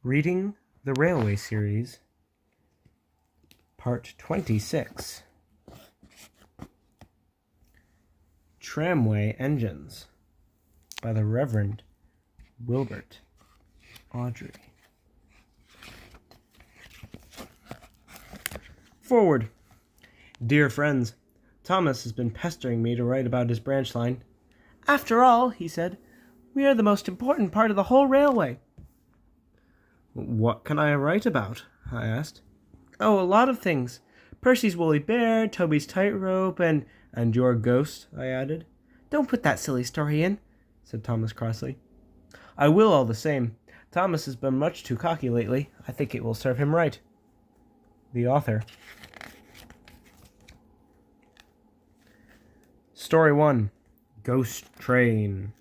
Reading the Railway Series, Part 26. Tramway Engines by the Reverend Wilbert Audrey. Forward. Dear friends, Thomas has been pestering me to write about his branch line. After all, he said, we are the most important part of the whole railway. What can I write about? I asked. Oh, a lot of things. Percy's woolly bear, Toby's tightrope, and your ghost, I added. Don't put that silly story in, said Thomas crossly. I will all the same. Thomas has been much too cocky lately. I think it will serve him right. The author. Story 1. Ghost Train.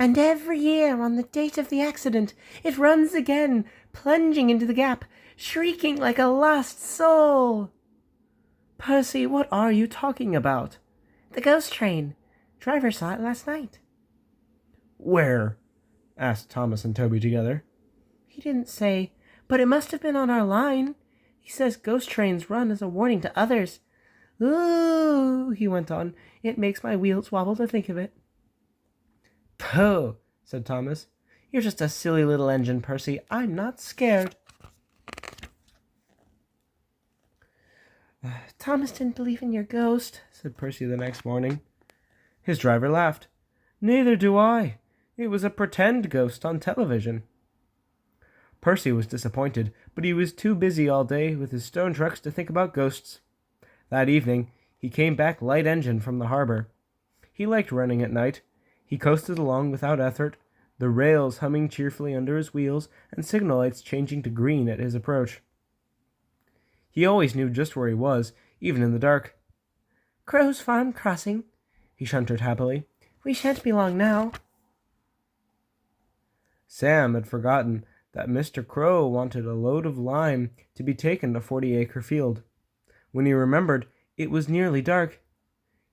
And every year on the date of the accident, it runs again, plunging into the gap, shrieking like a lost soul. Percy, what are you talking about? The ghost train. Driver saw it last night. Where? Asked Thomas and Toby together. He didn't say, but it must have been on our line. He says ghost trains run as a warning to others. Ooh, he went on, it makes my wheels wobble to think of it. Pooh, said Thomas. You're just a silly little engine, Percy. I'm not scared. Thomas didn't believe in your ghost, said Percy the next morning. His driver laughed. Neither do I. It was a pretend ghost on television. Percy was disappointed, but he was too busy all day with his stone trucks to think about ghosts. That evening, he came back light engine from the harbor. He liked running at night. He coasted along without effort, the rails humming cheerfully under his wheels and signal lights changing to green at his approach. He always knew just where he was, even in the dark. Crow's Farm crossing, he shunted happily. We shan't be long now. Sam had forgotten that Mr. Crow wanted a load of lime to be taken to 40-acre field. When he remembered, it was nearly dark.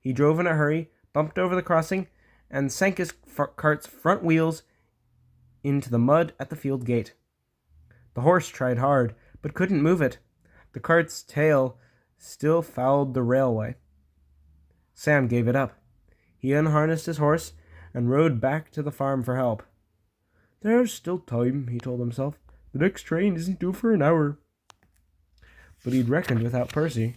He drove in a hurry, bumped over the crossing, and sank his cart's front wheels into the mud at the field gate. The horse tried hard, but couldn't move it. The cart's tail still fouled the railway. Sam gave it up. He unharnessed his horse and rode back to the farm for help. There's still time, he told himself. The next train isn't due for an hour. But he'd reckoned without Percy.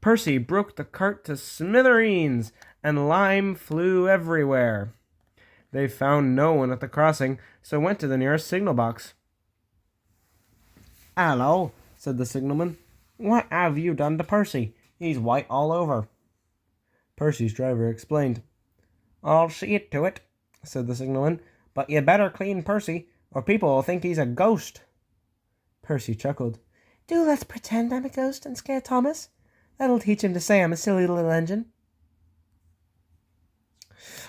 Percy broke the cart to smithereens, and lime flew everywhere. They found no one at the crossing, so went to the nearest signal box. Hello, said the signalman. What have you done to Percy? He's white all over. Percy's driver explained. I'll see it to it, said the signalman, but you better clean Percy, or people will think he's a ghost. Percy chuckled. Do let's pretend I'm a ghost and scare Thomas. That'll teach him to say I'm a silly little engine.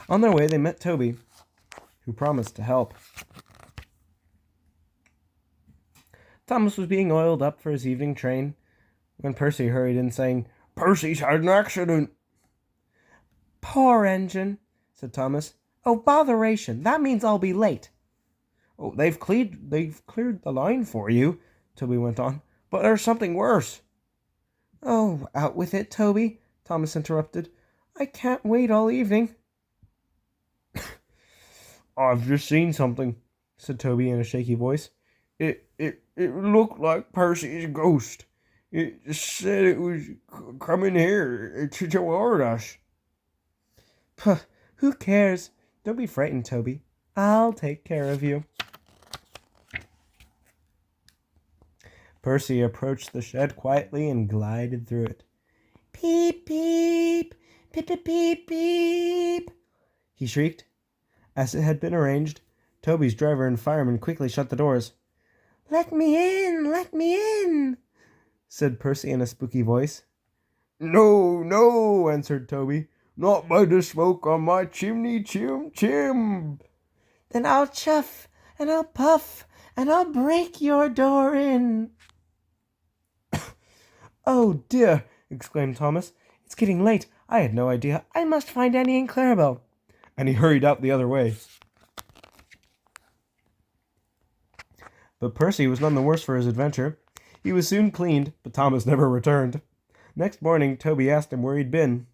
On their way, they met Toby, who promised to help. Thomas was being oiled up for his evening train when Percy hurried in, saying, Percy's had an accident. Poor engine, said Thomas. Oh, botheration. That means I'll be late. Oh, they've cleared the line for you, Toby went on. But there's something worse. Oh, out with it, Toby, Thomas interrupted. I can't wait all evening. I've just seen something, said Toby in a shaky voice. It looked like Percy's ghost. It said it was coming here to warn us. Puh, who cares? Don't be frightened, Toby. I'll take care of you. Percy approached the shed quietly and glided through it. Peep, peep, peep, peep, peep, peep, he shrieked. As it had been arranged, Toby's driver and fireman quickly shut the doors. Let me in, said Percy in a spooky voice. No, no, answered Toby. Not by the smoke on my chimney, chim. Then I'll chuff, and I'll puff, and I'll break your door in. Oh, dear, exclaimed Thomas. It's getting late. I had no idea. I must find Annie and Clarabelle. And he hurried out the other way. But Percy was none the worse for his adventure. He was soon cleaned, but Thomas never returned. Next morning, Toby asked him where he'd been.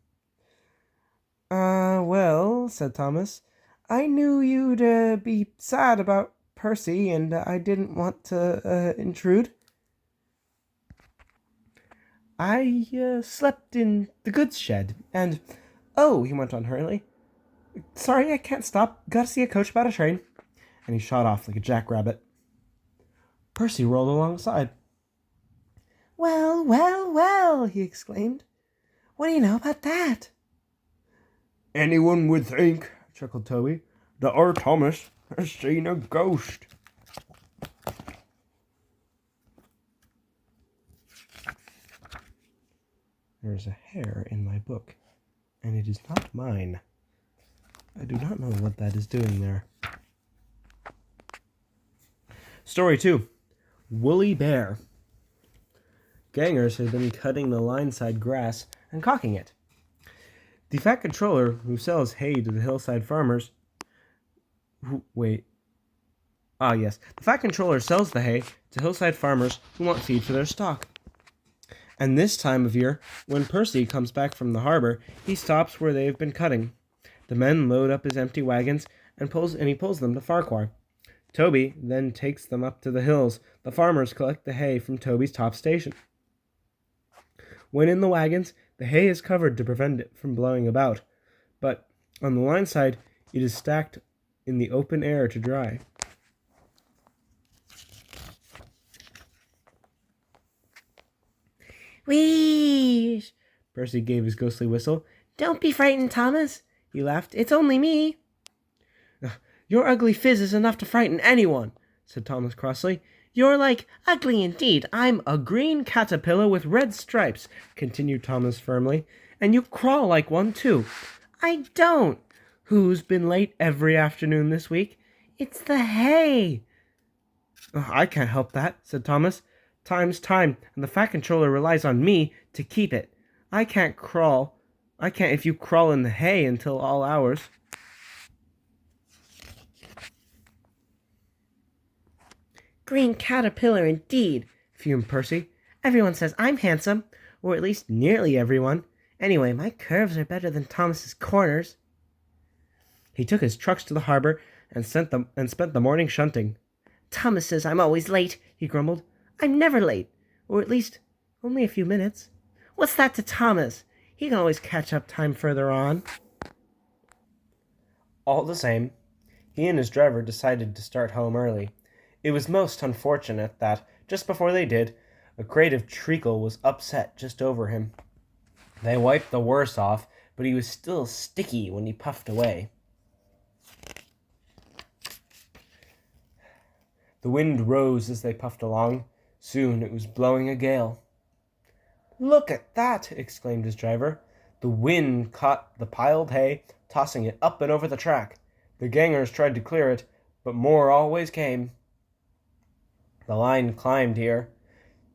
Well, said Thomas, I knew you'd be sad about Percy, and I didn't want to intrude. I slept in the goods shed, and... Oh, he went on hurriedly. Sorry, I can't stop. Gotta see a coach about a train. And he shot off like a jackrabbit. Percy rolled alongside. Well, well, well, he exclaimed. What do you know about that? Anyone would think, chuckled Toby, that our Thomas has seen a ghost. There's a hair in my book, and it is not mine. I do not know what that is doing there. Story 2. Woolly Bear. Gangers had been cutting the line-side grass and caulking it. The fat controller who sells hay to the hillside farmers... The fat controller sells the hay to hillside farmers who want feed for their stock. And this time of year, when Percy comes back from the harbor, he stops where they have been cutting. The men load up his empty wagons and he pulls them to Farquhar. Toby then takes them up to the hills. The farmers collect the hay from Toby's top station. When in the wagons, the hay is covered to prevent it from blowing about, but on the line side, it is stacked in the open air to dry. Whee! Percy gave his ghostly whistle. Don't be frightened, Thomas, he laughed. It's only me. Your ugly phiz is enough to frighten anyone, said Thomas crossly. You're like ugly indeed. I'm a green caterpillar with red stripes, continued Thomas firmly, and you crawl like one too. I don't. Who's been late every afternoon this week? It's the hay. I can't help that, said Thomas. Time's time, and the fat controller relies on me to keep it. I can't if you crawl in the hay until all hours. Green caterpillar indeed, fumed Percy. Everyone says I'm handsome, or at least nearly everyone. Anyway, my curves are better than Thomas's corners. He took his trucks to the harbor and spent the morning shunting. Thomas says I'm always late, he grumbled. I'm never late, or at least only a few minutes. What's that to Thomas? He can always catch up time further on. All the same, he and his driver decided to start home early. It was most unfortunate that, just before they did, a crate of treacle was upset just over him. They wiped the worst off, but he was still sticky when he puffed away. The wind rose as they puffed along. Soon it was blowing a gale. Look at that, exclaimed his driver. The wind caught the piled hay, tossing it up and over the track. The gangers tried to clear it, but more always came. The line climbed here.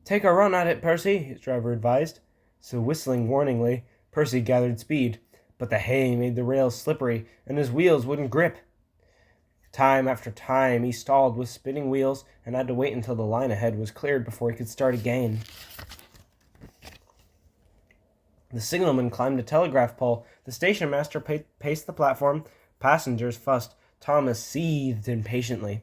Take a run at it, Percy, his driver advised. So whistling warningly, Percy gathered speed, but the hay made the rails slippery, and his wheels wouldn't grip. Time after time he stalled with spinning wheels and had to wait until the line ahead was cleared before he could start again. The signalman climbed a telegraph pole. The station master paced the platform. Passengers fussed. Thomas seethed impatiently.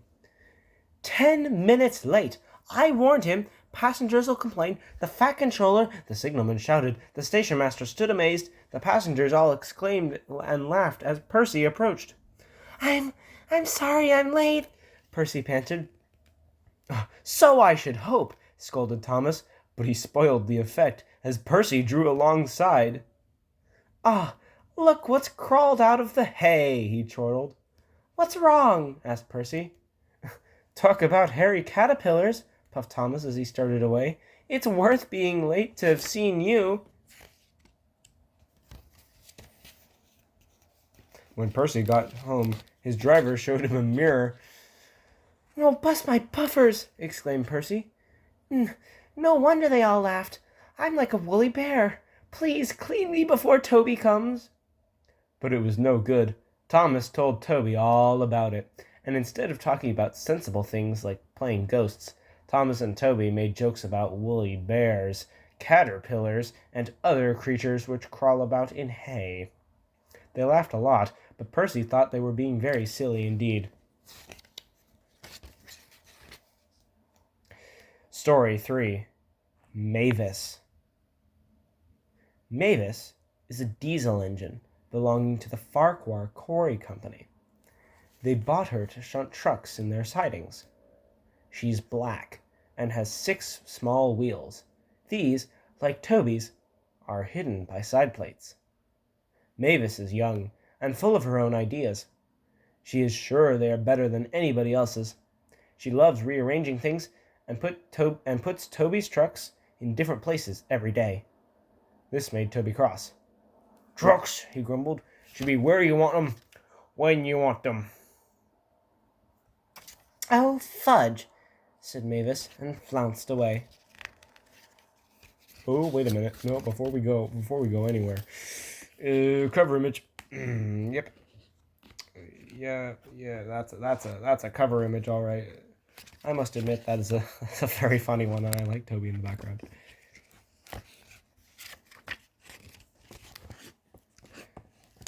10 minutes late! I warned him! Passengers will complain. The fat controller, the signalman shouted. The station master stood amazed. The passengers all exclaimed and laughed as Percy approached. I'm sorry I'm late, Percy panted. So I should hope, scolded Thomas, but he spoiled the effect as Percy drew alongside. Look what's crawled out of the hay, he chortled. What's wrong? Asked Percy. Talk about hairy caterpillars, puffed Thomas as he started away. It's worth being late to have seen you. When Percy got home, his driver showed him a mirror. Oh, bust my puffers, exclaimed Percy. No wonder they all laughed. I'm like a woolly bear. Please clean me before Toby comes. But it was no good. Thomas told Toby all about it. and instead of talking about sensible things like playing ghosts, Thomas and Toby made jokes about woolly bears, caterpillars, and other creatures which crawl about in hay. They laughed a lot, but Percy thought they were being very silly indeed. Story 3. Mavis. Mavis is a diesel engine belonging to the Farquhar Quarry Company. They bought her to shunt trucks in their sidings. She's black and has 6 small wheels. These, like Toby's, are hidden by side plates. Mavis is young and full of her own ideas. She is sure they are better than anybody else's. She loves rearranging things and puts Toby's trucks in different places every day. This made Toby cross. "Trucks," he grumbled, "should be where you want them, when you want them." Oh, fudge, said Mavis, and flounced away. Oh, wait a minute. No, before we go anywhere. Cover image. Yep. Yeah, that's a cover image, all right. I must admit that is a very funny one, and I like Toby in the background.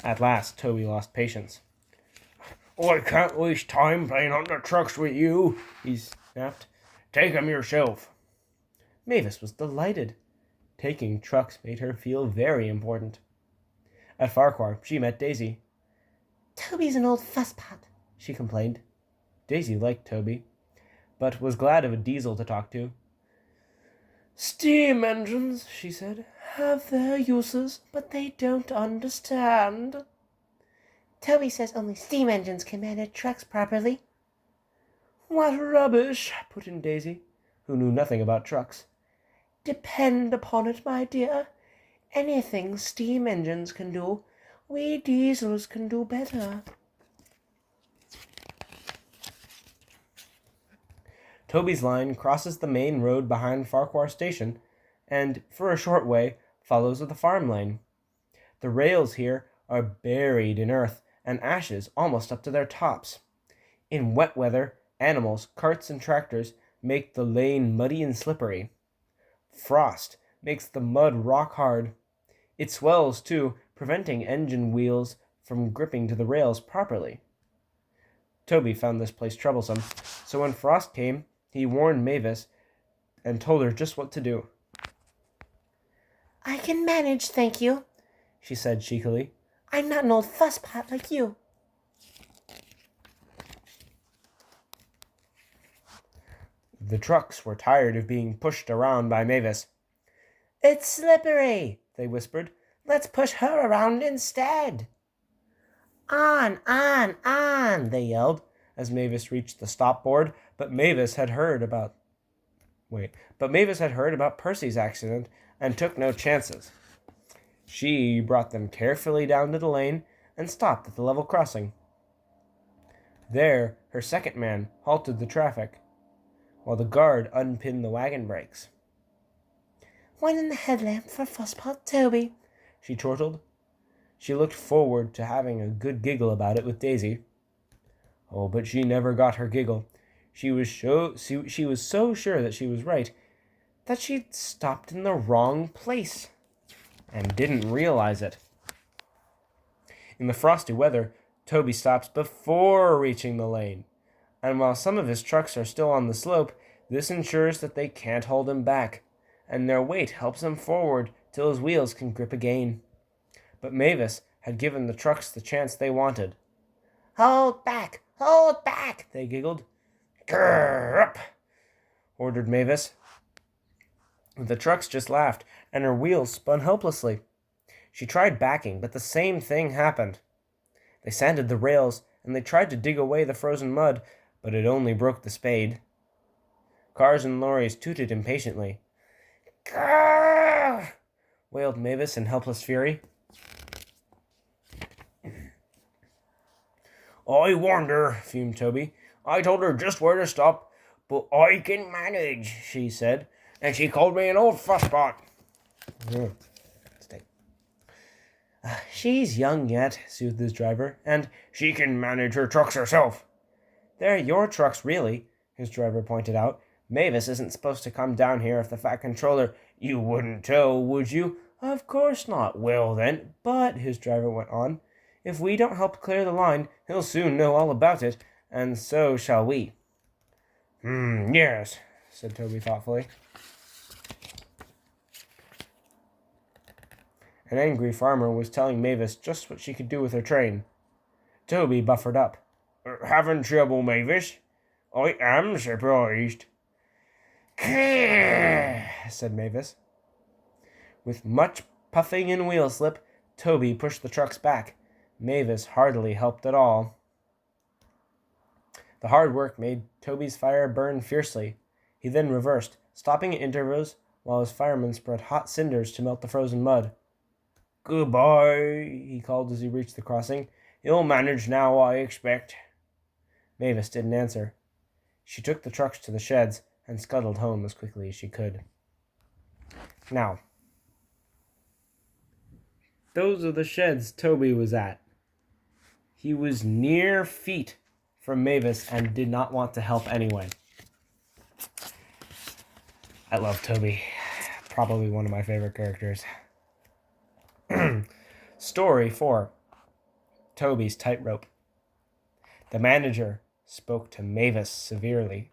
At last, Toby lost patience. "I can't waste time playing on the trucks with you," he snapped. "Take 'em yourself." Mavis was delighted. Taking trucks made her feel very important. At Farquhar, she met Daisy. "Toby's an old fusspot," she complained. Daisy liked Toby, but was glad of a diesel to talk to. "Steam engines," she said, "have their uses, but they don't understand." "Toby says only steam engines can manage trucks properly." "What rubbish," put in Daisy, who knew nothing about trucks. "Depend upon it, my dear, anything steam engines can do, we diesels can do better." Toby's line crosses the main road behind Farquhar Station, and, for a short way, follows the farm lane. The rails here are buried in earth and ashes almost up to their tops. In wet weather, animals, carts, and tractors make the lane muddy and slippery. Frost makes the mud rock hard. It swells, too, preventing engine wheels from gripping to the rails properly. Toby found this place troublesome, so when frost came, he warned Mavis and told her just what to do. "I can manage, thank you," she said cheekily. "I'm not an old fusspot like you." The trucks were tired of being pushed around by Mavis. "It's slippery," they whispered. "Let's push her around instead." "On, they yelled as Mavis reached the stop board, but Mavis had heard about Percy's accident and took no chances. She brought them carefully down to the lane and stopped at the level crossing. There, her second man halted the traffic, while the guard unpinned the wagon brakes. "One in the headlamp for Fusspot Toby," she chortled. She looked forward to having a good giggle about it with Daisy. Oh, but she never got her giggle. She was so sure that she was right that she'd stopped in the wrong place and didn't realize it. In the frosty weather, Toby stops before reaching the lane, and while some of his trucks are still on the slope, this ensures that they can't hold him back, and their weight helps him forward till his wheels can grip again. But Mavis had given the trucks the chance they wanted. Hold back, they giggled. "Grrr up," ordered Mavis. The trucks just laughed, and her wheels spun helplessly. She tried backing, but the same thing happened. They sanded the rails, and they tried to dig away the frozen mud, but it only broke the spade. Cars and lorries tooted impatiently. "Grrr!" wailed Mavis in helpless fury. "I warned her," fumed Toby. "I told her just where to stop, but I can manage," she said, "and she called me an old fusspot." "She's young yet," soothed his driver, "and she can manage her trucks herself." They're your trucks, really, his driver pointed out. Mavis isn't supposed to come down here if the Fat Controller... You wouldn't tell, would you? Of course not. Well, then. But, his driver went on, if we don't help clear the line, he'll soon know all about it, and so shall we. Yes, said Toby thoughtfully. An angry farmer was telling Mavis just what she could do with her train. Toby buffered up. Having trouble, Mavis? I am surprised. Said Mavis. With much puffing and wheel slip, Toby pushed the trucks back. Mavis hardly helped at all. The hard work made Toby's fire burn fiercely. He then reversed, stopping at intervals while his firemen spread hot cinders to melt the frozen mud. Goodbye, he called as he reached the crossing. You'll manage now, I expect. Mavis didn't answer. She took the trucks to the sheds and scuttled home as quickly as she could. Now, those are the sheds Toby was at. He was near feet from Mavis and did not want to help anyway. I love Toby. Probably one of my favorite characters. Story 4. Toby's Tightrope. The manager spoke to Mavis severely.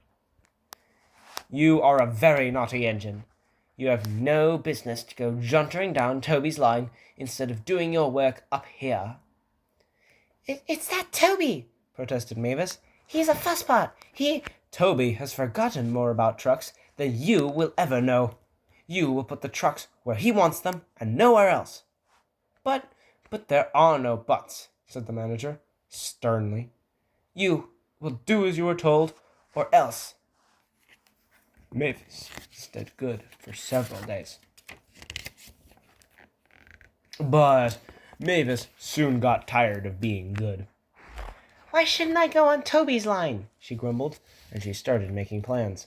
You are a very naughty engine. You have no business to go juntering down Toby's line instead of doing your work up here. It's that Toby, protested Mavis. He's a fusspot. Toby has forgotten more about trucks than you will ever know. You will put the trucks where he wants them and nowhere else. But there are no buts, said the manager, sternly. You will do as you are told, or else. Mavis stayed good for several days. But Mavis soon got tired of being good. Why shouldn't I go on Toby's line? She grumbled, and she started making plans.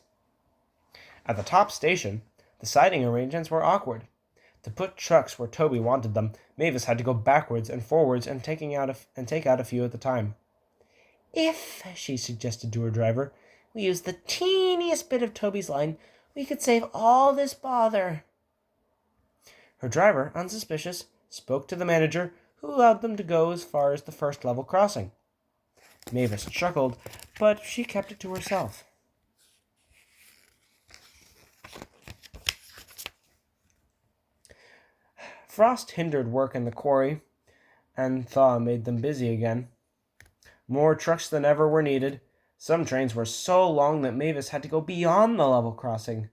At the top station, the siding arrangements were awkward. To put trucks where Toby wanted them, Mavis had to go backwards and forwards and take out a few at a time. If, she suggested to her driver, we use the teeniest bit of Toby's line, we could save all this bother. Her driver, unsuspicious, spoke to the manager, who allowed them to go as far as the first level crossing. Mavis chuckled, but she kept it to herself. Frost hindered work in the quarry, and thaw made them busy again. More trucks than ever were needed. Some trains were so long that Mavis had to go beyond the level crossing.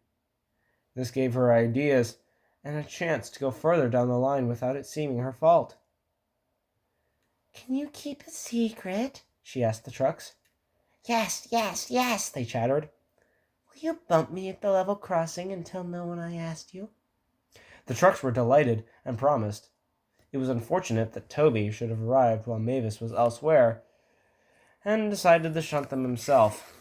This gave her ideas and a chance to go further down the line without it seeming her fault. Can you keep a secret? She asked the trucks. Yes, they chattered. Will you bump me at the level crossing and tell no one I asked you? The trucks were delighted and promised. It was unfortunate that Toby should have arrived while Mavis was elsewhere, and decided to shunt them himself.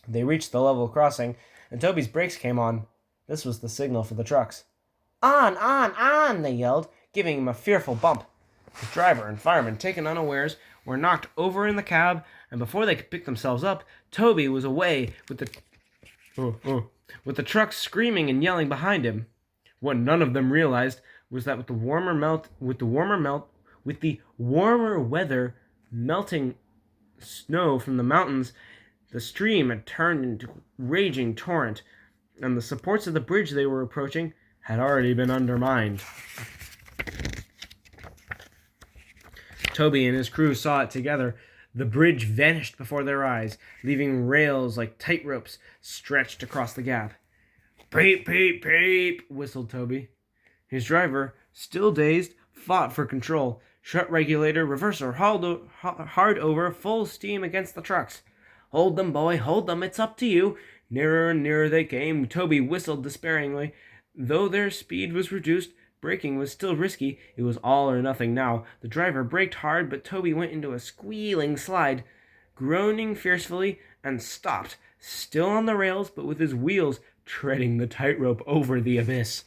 They reached the level crossing, and Toby's brakes came on. This was the signal for the trucks. On, they yelled, giving him a fearful bump. The driver and fireman, taken unawares, were knocked over in the cab, and before they could pick themselves up, Toby was away with the trucks screaming and yelling behind him. What none of them realized was that with the warmer weather melting snow from the mountains, the stream had turned into a raging torrent, and the supports of the bridge they were approaching had already been undermined. Toby and his crew saw it together. The bridge vanished before their eyes, leaving rails like tight ropes stretched across the gap. Peep, peep, peep, whistled Toby. His driver, still dazed, fought for control. Shut regulator, reverser, hard over, full steam against the trucks. Hold them, boy, hold them, it's up to you. Nearer and nearer they came. Toby whistled despairingly. Though their speed was reduced, braking was still risky. It was all or nothing now. The driver braked hard, but Toby went into a squealing slide, groaning fiercely, and stopped, still on the rails, but with his wheels treading the tightrope over the abyss.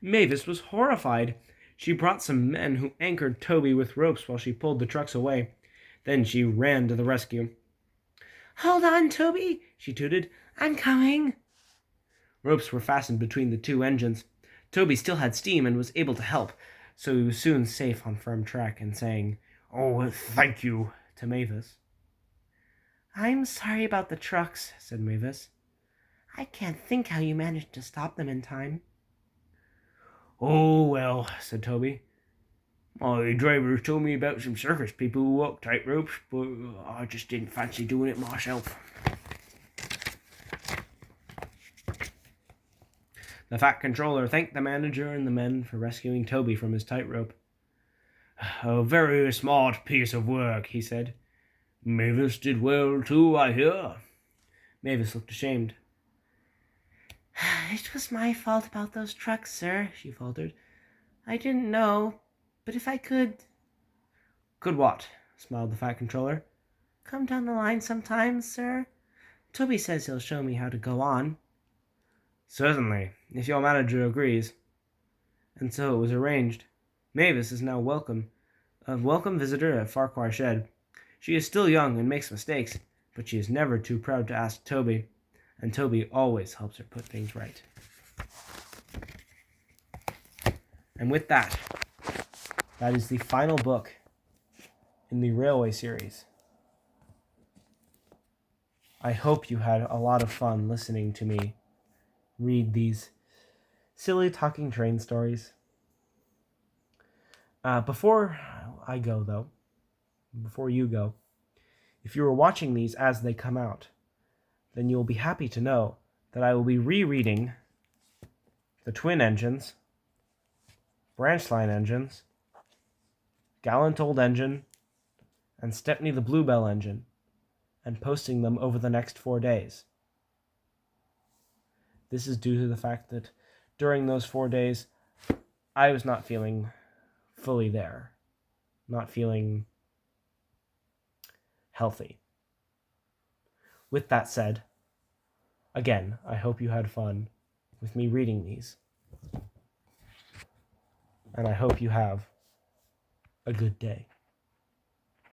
Mavis was horrified. She brought some men who anchored Toby with ropes while she pulled the trucks away. Then she ran to the rescue. "Hold on, Toby," she tooted. "I'm coming." Ropes were fastened between the two engines. Toby still had steam and was able to help, so he was soon safe on firm track and saying, "Oh, thank you," to Mavis. "I'm sorry about the trucks," said Mavis. "I can't think how you managed to stop them in time." "Oh, well," said Toby. "My drivers told me about some circus people who walk tight ropes, but I just didn't fancy doing it myself." The Fat Controller thanked the manager and the men for rescuing Toby from his tightrope. "A very smart piece of work," he said. "Mavis did well too, I hear." Mavis looked ashamed. "It was my fault about those trucks, sir," she faltered. "I didn't know, but if I could—" "Could what?" smiled the Fat Controller. "Come down the line sometimes, sir. Toby says he'll show me how to go on." "Certainly, if your manager agrees." And so it was arranged. Mavis is now a welcome visitor at Farquhar Shed. She is still young and makes mistakes, but she is never too proud to ask Toby, and Toby always helps her put things right. And with that, that is the final book in the Railway series. I hope you had a lot of fun listening to me read these silly talking train stories. Before I go, though, before you go, if you are watching these as they come out, then you will be happy to know that I will be rereading The Twin Engines, Branch Line Engines, Gallant Old Engine, and Stepney the Bluebell Engine, and posting them over the next 4 days. This is due to the fact that during those 4 days, I was not feeling fully there, not feeling healthy. With that said, again, I hope you had fun with me reading these, and I hope you have a good day.